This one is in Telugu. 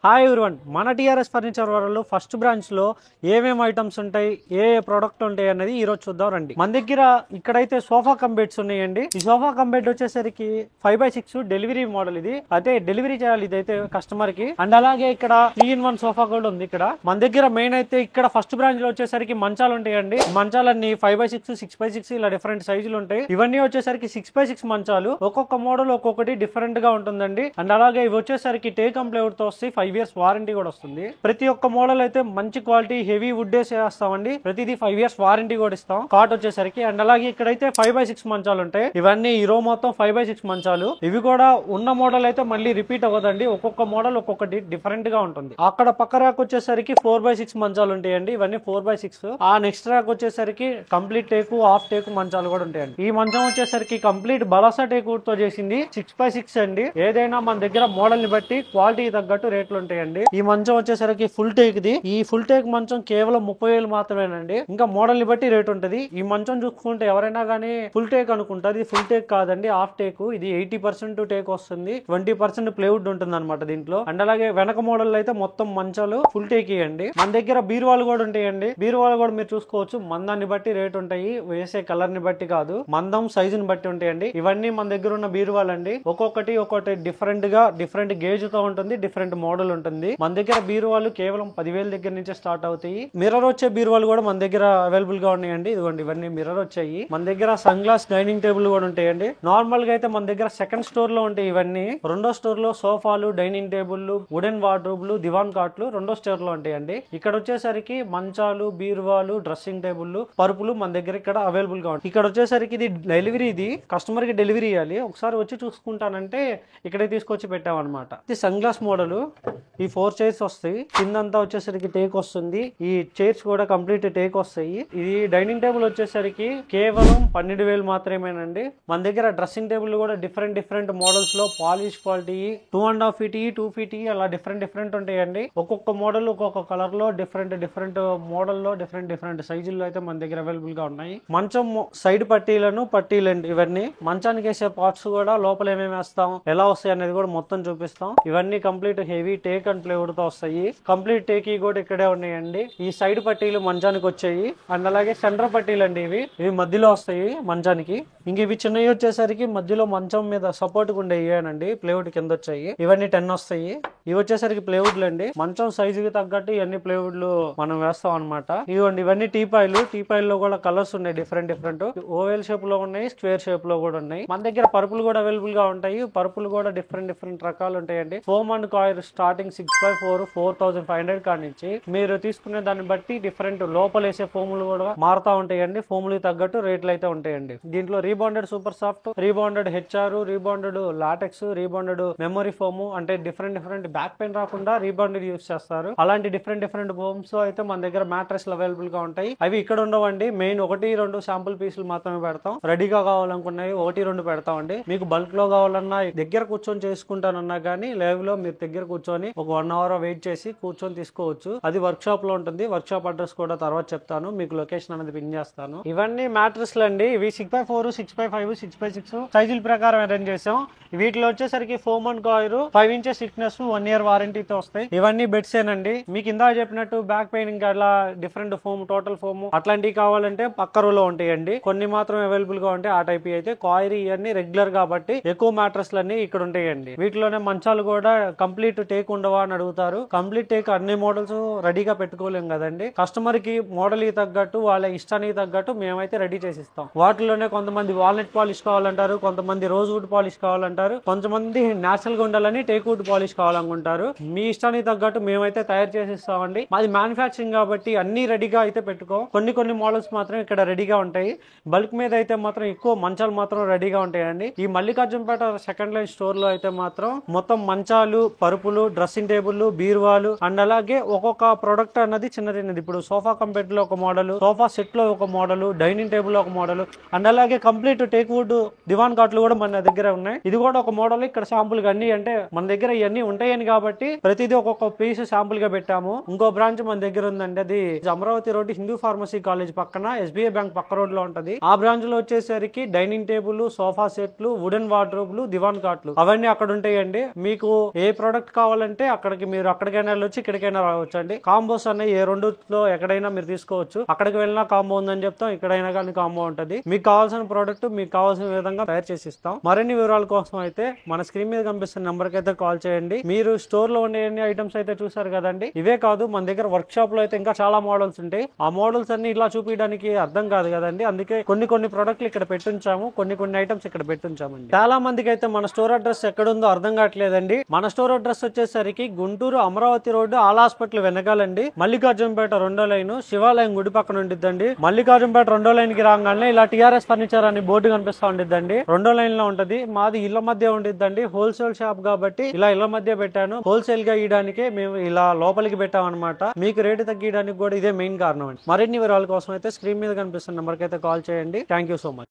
హాయ్ ఎవ్రీవన్, మన TRS furniture world first branch లో ఏమేమి ఐటమ్స్ ఉంటాయి, ఏ ప్రోడక్ట్ ఉంటాయి అనేది ఈ రోజు చూద్దాం రండి. మన దగ్గర ఇక్కడైతే సోఫా కమ్ బెడ్స్ ఉన్నాయండి. ఈ సోఫా కమ్ బెడ్ వచ్చేసరికి 5x6 డెలివరీ మోడల్. ఇది అయితే డెలివరీ చేయాలి ఇదైతే కస్టమర్ కి. అండ్ అలాగే ఇక్కడ 3-in-1 సోఫా కూడా ఉంది. ఇక్కడ మన దగ్గర మెయిన్ అయితే ఇక్కడ ఫస్ట్ బ్రాంచ్ లో వచ్చేసరికి మంచాలు ఉంటాయండి. మంచాలన్నీ 5x6, 6x6 ఇలా డిఫరెంట్ సైజులు ఉంటాయి. ఇవన్నీ వచ్చేసరికి 6x6 మంచాలు. ఒక్కొక్క మోడల్ ఒక్కొక్కటి డిఫరెంట్ గా ఉంటుందండి. అండ్ అలాగే ఇవి వచ్చేసరికి టేక్ అండ్ ప్లైవుడ్ తో వస్తాయి. 5 years వారంటీ కూడా వస్తుంది. ప్రతి ఒక్క మోడల్ అయితే మంచి క్వాలిటీ హెవీ వుడ్ వేసేస్తామండి. ప్రతిదీ 5 years వారంటీ కూడా ఇస్తాం కాట్ వచ్చేసరికి. అండ్ అలాగే ఇక్కడైతే 5x6 మంచాలు ఉంటాయి. ఇవన్నీ ఈ రో మొత్తం 5x6 మంచాలు. ఇవి కూడా ఉన్న మోడల్ అయితే మళ్ళీ రిపీట్ అవ్వదండి. ఒక్కొక్క మోడల్ ఒక్కొక్కటి డిఫరెంట్ గా ఉంటుంది. అక్కడ పక్క ర్యాక్ వచ్చేసరికి 4x6 మంచాలు ఉంటాయండి. ఇవన్నీ 4x6. ఆ నెక్స్ట్ ర్యాక్ వచ్చేసరికి కంప్లీట్ టేకు, హాఫ్ టేకు మంచాలు కూడా ఉంటాయండి. ఈ మంచం వచ్చేసరికి కంప్లీట్ బలాసా టేకు తో చేసింది. 6x6 అండి. ఏదైనా మన దగ్గర మోడల్ ని బట్టి క్వాలిటీ తగ్గట్టు రేట్లు ఉంటాయండి. ఈ మంచం వచ్చేసరికి ఫుల్ టేక్ ది. ఈ ఫుల్ టేక్ మంచం కేవలం 30,000 మాత్రమేనండి. ఇంకా మోడల్ ని బట్టి రేట్ ఉంటది. ఈ మంచం చూసుకుంటే ఎవరైనా గానీ ఫుల్ టేక్ అనుకుంటారు. ఇది ఫుల్ టేక్ కాదండి, హాఫ్ టేక్. ఇది 80% టేక్ వస్తుంది, 20% ప్లేవుడ్ ఉంటుంది అనమాట దీంట్లో. అండ్ అలాగే వెనక మోడల్ అయితే మొత్తం మంచాలు ఫుల్ టేక్ ఇవ్వండి. మన దగ్గర బీరువాలు కూడా ఉంటాయండి. బీరువాలు కూడా మీరు చూసుకోవచ్చు. మందాన్ని బట్టి రేట్ ఉంటాయి, వేసే కలర్ ని బట్టి కాదు, మందం సైజుని బట్టి ఉంటాయండి. ఇవన్నీ మన దగ్గర ఉన్న బీరువాలండి. ఒక్కొక్కటి డిఫరెంట్ గా డిఫరెంట్ గేజ్ తో ఉంటుంది, డిఫరెంట్ మోడల్ ఉంటుంది. మన దగ్గర బీరువాలు కేవలం 10,000 దగ్గర నుంచి స్టార్ట్ అవుతాయి. మిర్రర్ వచ్చే బీరువాలు కూడా మన దగ్గర అవైలబుల్ గా ఉన్నాయండి. ఇదిగోండి, ఇవన్నీ మిర్రర్ వచ్చాయి. మన దగ్గర సన్ గ్లాస్ డైనింగ్ టేబుల్ కూడా ఉంటాయండి. నార్మల్ గా అయితే మన దగ్గర సెకండ్ స్టోర్ లో ఉంటాయి ఇవన్నీ. రెండో స్టోర్ లో సోఫాలు, డైనింగ్ టేబుల్, వుడెన్ వార్డ్రోబ్లు, దివాన్ కాట్లు రెండో స్టోర్ లో ఉంటాయండి. ఇక్కడ వచ్చేసరికి మంచాలు, బీరువాలు, డ్రెస్సింగ్ టేబుల్, పరుపులు మన దగ్గర ఇక్కడ అవైలబుల్ గా ఉంటాయి. ఇక్కడ వచ్చేసరికి ఇది డెలివరీ, ఇది కస్టమర్ కి డెలివరీ ఇవ్వాలి. ఒకసారి వచ్చి చూసుకుంటానంటే ఇక్కడే తీసుకొచ్చి పెట్టామన్నమాట. ఇది సన్ గ్లాస్ మోడల్. ఈ 4 చైర్స్ వస్తాయి. కిందంతా వచ్చేసరికి టేక్ వస్తుంది. ఈ చైర్స్ కూడా కంప్లీట్ టేక్ వస్తాయి. ఇది డైనింగ్ టేబుల్ వచ్చేసరికి కేవలం 12,000 మాత్రమేనండి. మన దగ్గర డ్రెస్సింగ్ టేబుల్ కూడా డిఫరెంట్ మోడల్స్ లో పాలిష్ క్వాలిటీ 2.5 feet, 2 feet అలా డిఫరెంట్ ఉంటాయండి. ఒక్కొక్క మోడల్ ఒక్కొక్క కలర్ లో డిఫరెంట్ మోడల్ లో డిఫరెంట్ సైజుల్లో అయితే మన దగ్గర అవైలబుల్ గా ఉన్నాయి. మంచం సైడ్ పట్టీలండి ఇవన్నీ. మంచానికి వేసే పార్ట్స్ కూడా లోపల ఏమేమి వేస్తాం, ఎలా వస్తాయి అనేది కూడా మొత్తం చూపిస్తాం. ఇవన్నీ complete heavy take and plywood తో వస్తాయి. కంప్లీట్ టేక్ కూడా ఇక్కడే ఉన్నాయండి. ఈ సైడ్ పట్టీలు మంచానికి వచ్చాయి. అండ్ అలాగే సెంటర్ పట్టీలు అండి. ఇవి మధ్యలో వస్తాయి మంచానికి. ఇంక ఇవి చిన్నవి వచ్చేసరికి మధ్యలో మంచం మీద సపోర్ట్ ఉండే ఇవేనండి. ప్లైవుడ్ కింద వచ్చాయి. ఇవన్నీ 10 వస్తాయి. ఇవి వచ్చేసరికి ప్లైవుడ్లు అండి. మంచం సైజుకి తగ్గట్టు ఇవన్నీ ప్లైవుడ్లు మనం వేస్తాం అనమాట. ఇవ్వండి, ఇవన్నీ టీపాయిల్ లో కూడా కలర్స్ ఉన్నాయి. డిఫరెంట్ ఓవెల్ షేప్ లో ఉన్నాయి, స్క్వేర్ షేప్ లో కూడా ఉన్నాయి. మన దగ్గర పరుపులు కూడా అవైలబుల్ గా ఉంటాయి. పరుపులు కూడా డిఫరెంట్ రకాలు ఉంటాయండి. Foam and coil starting 6x4 4,500 కాడి నుంచి మీరు తీసుకునే దాన్ని బట్టి డిఫరెంట్ లోపల వేసే ఫోములు కూడా మారుతా ఉంటాయండి. ఫోములు తగ్గట్టు రేట్లు అయితే ఉంటాయండి. దీంట్లో rebonded super soft, rebonded HR, rebonded LaTeX, rebonded memory foam అంటే డిఫరెంట్ బ్యాక్ పెయిన్ రాకుండా రీబాండెడ్ యూస్ చేస్తారు. అలాంటి డిఫరెంట్ ఫోమ్స్ అయితే మన దగ్గర మ్యాట్రెస్ అవైలబుల్ గా ఉంటాయి. అవి ఇక్కడ ఉండవండి. మెయిన్ 1-2 శాంపుల్ పీసులు మాత్రమే పెడతాం. రెడీగా కావాలనుకున్నాయి 1-2 పెడతామండి. మీకు బల్క్ లో కావాలన్నా దగ్గర కూర్చొని చేసుకుంటానన్నా కానీ లైవ్ లో మీరు దగ్గర కూర్చొని ఒక 1 hour వెయిట్ చేసి కూర్చొని తీసుకోవచ్చు. అది వర్క్ షాప్ లో ఉంటుంది. వర్క్ షాప్ అడ్రస్ కూడా తర్వాత చెప్తాను, మీకు లొకేషన్ అనేది పిన్ చేస్తాను. ఇవన్నీ మ్యాట్రెస్లు అండి. ఇవి 6x4, 6x5, 6x6 సైజుల ప్రకారం అరేంజ్ చేసాం. వీటిలో వచ్చేసరికి foam and coil 5 inches thickness, 1 year వారంటీతో వస్తాయి. ఇవన్నీ బెడ్స్ ఏనండి. మీకు ఇందా చెప్పినట్టు బ్యాక్ పెయిన్ ఇంకా అలా డిఫరెంట్ ఫోమ్, టోటల్ ఫోమ్ అట్లాంటివి కావాలంటే పక్క రోలో ఉంటాయండి. కొన్ని మాత్రం అవైలబుల్ గా ఉంటాయి. ఆ టైప్ అయితే కాయిల్ ఇవన్నీ రెగ్యులర్ కాబట్టి ఎక్కువ మ్యాట్రెస్లు అన్ని ఇక్కడ ఉంటాయండి. వీటిలోనే మంచాలు కూడా కంప్లీట్ టేక్ ఉండవా అని అడుగుతారు. కంప్లీట్ టేక్ అన్ని మోడల్స్ రెడీగా పెట్టుకోలేం కదండి. కస్టమర్ కి మోడల్ కి తగ్గట్టు, వాళ్ళ ఇష్టానికి తగ్గట్టు మేమైతే రెడీ చేసిస్తాం. వాటిలోనే కొంతమంది వాల్నట్ పాలిష్ కావాలంటారు, కొంతమంది రోజ్ వుడ్ పాలిష్ కావాలంటారు, కొంతమంది నేచురల్ గా ఉండాలని టేక్ వుడ్ పాలిష్ కావాలనుకుంటారు. మీ ఇష్టానికి తగ్గట్టు మేమైతే తయారు చేసిస్తామండి. మాది మ్యానుఫ్యాక్చరింగ్ కాబట్టి అన్ని రెడీగా అయితే పెట్టుకోం. కొన్ని మోడల్స్ మాత్రం ఇక్కడ రెడీగా ఉంటాయి. బల్క్ మీద అయితే మాత్రం ఎక్కువ మంచాలు మాత్రం రెడీగా ఉంటాయండి. ఈ మల్లికార్జునపేట సెకండ్ లైన్ స్టోర్ లో అయితే మాత్రం మొత్తం మంచాలు, పరుపులు, డ్రెస్సింగ్ టేబుల్, బీరువాలు అండ్ అలాగే ఒక్కొక్క ప్రొడక్ట్ అన్నది చిన్నది. ఇప్పుడు సోఫా కమ్ బెడ్ లో ఒక మోడల్, సోఫా సెట్ లో ఒక మోడల్, డైనింగ్ టేబుల్ లో ఒక మోడల్ అండ్ అలాగే కంప్లీట్ టేక్ వుడ్ దివాన్ కాట్లు కూడా మన దగ్గర ఉన్నాయి. ఇది కూడా ఒక మోడల్. ఇక్కడ శాంపుల్ గా అన్ని అంటే మన దగ్గర ఇవన్నీ ఉంటాయని కాబట్టి ప్రతిదీ ఒక్కొక్క పీస్ శాంపుల్ గా పెట్టాము. ఇంకో బ్రాంచ్ మన దగ్గర ఉందండి. అది Amaravati road Hindu pharmacy college పక్కన SBI బ్యాంక్ పక్క రోడ్ లో ఉంటది. ఆ బ్రాంచ్ లో వచ్చేసరికి డైనింగ్ టేబుల్, సోఫా సెట్లు, వుడెన్ వార్డ్రోబ్లు, దివాన్ కాట్లు అవన్నీ అక్కడ ఉంటాయండి. మీకు ఏ ప్రోడక్ట్ కావాలంటే కావాలంటే అక్కడికి మీరు అక్కడికైనా వెళ్ళొచ్చు, ఇక్కడికైనా రావచ్చు అండి. కాంబోస్ అనే ఏ రెండులో ఎక్కడైనా మీరు తీసుకోవచ్చు. అక్కడికి వెళ్ళినా కాంబో ఉందని చెప్తాం, ఇక్కడైనా కానీ కాంబో ఉంటది. మీకు కావాల్సిన ప్రోడక్ట్ మీకు కావాల్సిన విధంగా తయారు చేసి ఇస్తాం. మరిన్ని వివరాల కోసం అయితే మన స్క్రీన్ మీద కనిపిస్తున్న నెంబర్ కి అయితే కాల్ చేయండి. మీరు స్టోర్ లో ఉండే ఎన్ని ఐటమ్స్ అయితే చూసారు కదండి, ఇవే కాదు మన దగ్గర వర్క్ షాప్ లో అయితే ఇంకా చాలా మోడల్స్ ఉంటాయి. ఆ మోడల్స్ అన్ని ఇలా చూపించడానికి అర్థం కాదు కదండి, అందుకే కొన్ని ప్రోడక్ట్లు ఇక్కడ పెట్టుంచాము, కొన్ని ఐటమ్స్ ఇక్కడ పెట్టుంచామండి. చాలా మందికి అయితే మన స్టోర్ అడ్రస్ ఎక్కడుందో అర్థం కావట్లేదండి. మన స్టోర్ అడ్రస్ వచ్చేసరికి Guntur Amaravati road all hospital వెనకాలండి, మల్లికార్జునపేట 2వ లైన్ శివాలయం గుడి పక్కన ఉండిద్దండి. మల్లికార్జునపేట 2వ లైన్ కి రాగానే ఇలా టిఆర్ఎస్ ఫర్నిచర్ అని బోర్డు కనిపిస్తా ఉండిద్దండి. 2వ లైన్ లో ఉంటది. మాది ఇళ్ల మధ్య ఉండిద్దండి, హోల్సేల్ షాప్ కాబట్టి ఇలా ఇళ్ల మధ్య పెట్టాను. హోల్సేల్ గా ఇయడానికి మేము ఇలా లోపలికి పెట్టాం అనమాట. మీకు రేటు తగ్గించడానికి కూడా ఇదే మెయిన్ కారణం అండి. మరిన్ని వివరాల కోసం అయితే స్క్రీన్ మీద కనిపిస్తున్న నెంబర్ కి అయితే కాల్ చేయండి. Thank you so much.